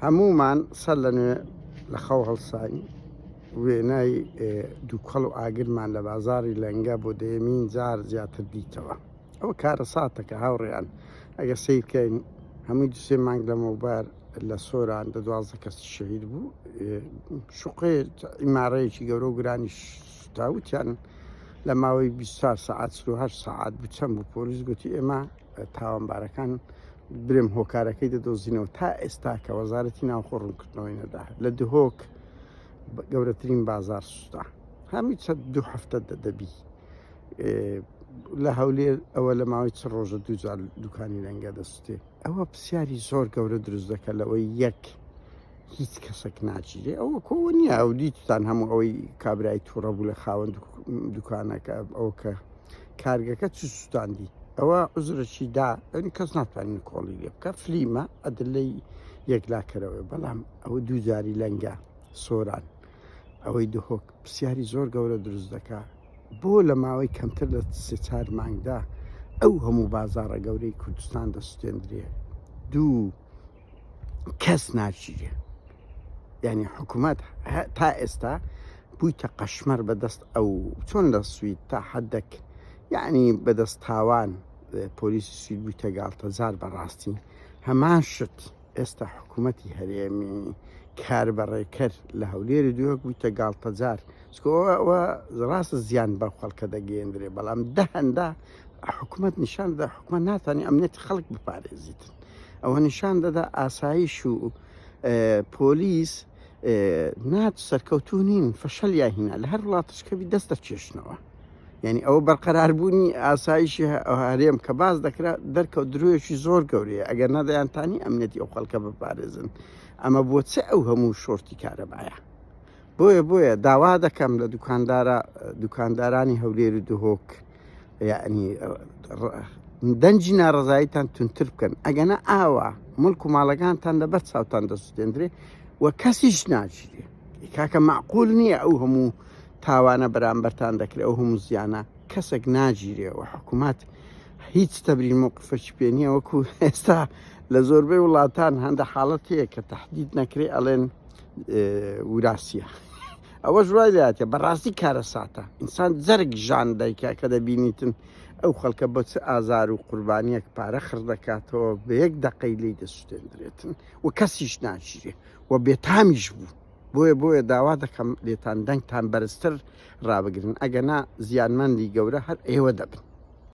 هەمومان سەر لەنوێ لە خەو هەڵساین وێنای دووکەڵ و ئاگرمان لە بازاری لەنگە بۆ دەیەمین جار زیاتر دیتەوە. ئەوە کارە ساتەکە هاوڕێیان ئەگە سیرکەین هەمووی دوسێ مانگ لەمەوبار لە سۆران دە 12 کەس شەهید بوو. شوقێ ئیمارەیەکی گەورە و گرانی سوتاوتیان لە ماوەی 24 ساعت 38 ساعت بوو چەند بوو. پۆلیس گوتی ئێمە تاوانبارەکان برم هۆکارەکەی دەدۆزینەوە تا ئێستا کە وەزارەتی ناوخۆ ڕوونکردنەوەی نەدا لە دهۆک گەورەترین بازار سووتا هەمی چەند 2 هەفتە دەبی لە هەولێر ئەوە لە ماوەی چ ڕۆژە دووجار دوکانی لەنگە دەستێ. ئەوە پرسیاری زۆر گەورە دروست دەکە لەوەی یەک هیچ کەسێک ناچیرێ ئەوە کۆوە نییە ئەو دیتان هەموو ئەوەی کابرای تووڕە بوو لە خاوەن دوکانەکە ئەو کە کارگەکە چ سووتاندی ئەوە عزرەکی دا ئەنی کەس ناتوانین کۆڵی لێ بکە فلیمە ئەدلەی یەکلاکەرەوە. بەڵام ئەوە دووجاری لەنگە سۆران ئەوەی دهۆک پرسیاری زۆر گەورە دروست دەکا بۆ لە ماوەی کەمتر لە 3-4 مانگدا ئەو هەموو بازارە گەورەی کوردستان دەستێندرێ دوو کەس ناچیرێ. یعنی حکوومەت تا ئێستا بوویتە قەشمەر بەدەست ئەو چۆن لە سوید تا حەدەک یعنی بەدەست تاوان پۆلیسی سوید بوویتە گاڵتەجار بەڕاستی هەمان شت ئێستا حکوومەتی هەرێمی کار بەڕێکرد لە هەولێری دووەک بوویتە گاڵتەجار ئەوە ڕاستە زیان بە خەڵکە دەگەێنرێ. بەڵام دەهەندا حکوومەت نیشان دەدا حکوومەت ناتوانانی ئەمنێتی خەڵک بپارێزیتن. ئەوە نیشان دەدا ئاسایش و پۆلیس نات سەرکەوتوو نین فەشەل یا هینا لە هەر وڵاتشکەوی دەست دەچێشنەوە. یعنی ئەوە بەرقەراربوونی ئاسایشی هەرێم کە باز دەکرا دەرکەوت درۆیەکی زۆر گەورەیە ئەگەر نەدەیانتانی ئەمنێتی ئەو خەڵکە بپارێزن. ئەمە بۆ چه ئەو هەموو شۆرتی کارەبایە. بۆیە داوا دەکەم لە دوکاندارانی هەولێر و دهۆک یعنی دەنجی ناڕزاییتان تونتر بکەن ئەگەنە ئاوا مڵک و ماڵەکانتان لەبەر چاوتان دەسووتێنرێ و کەسیش ناچێ کاکە معقول نییە ئەو هەموو تاوانە بەرامبەرتان دەکرێت ئەو هەموو زیانە کەسێک ناگیرێ و حکوومەت هیچ تەبرین موقفەی پێنیە وەکو ئێستا لە زۆربەی وڵاتان هەندە حاڵەت هەیە کە تەحدید نەکرێ ئەڵێن وراستیە. ئەوە ژوای لاتێ بەڕاستی کارە ساتە ئینسان جەرگ ژان دایکا کە دەبینیتن ئەو خەڵکە بۆ چ ئازار و قوربانیەک پارە خڕ دەکاتەوە بە 1 دەقەی لی دەسووتێنرێتن و کەسیش ناچیرێ و بێتامیش بوو. بۆیە داوا دەکەم لێتان دەنگتان بەرزتر ڕابگرن ئەگەنا زیانمەندی گەورە هەر ئێوە دەبن.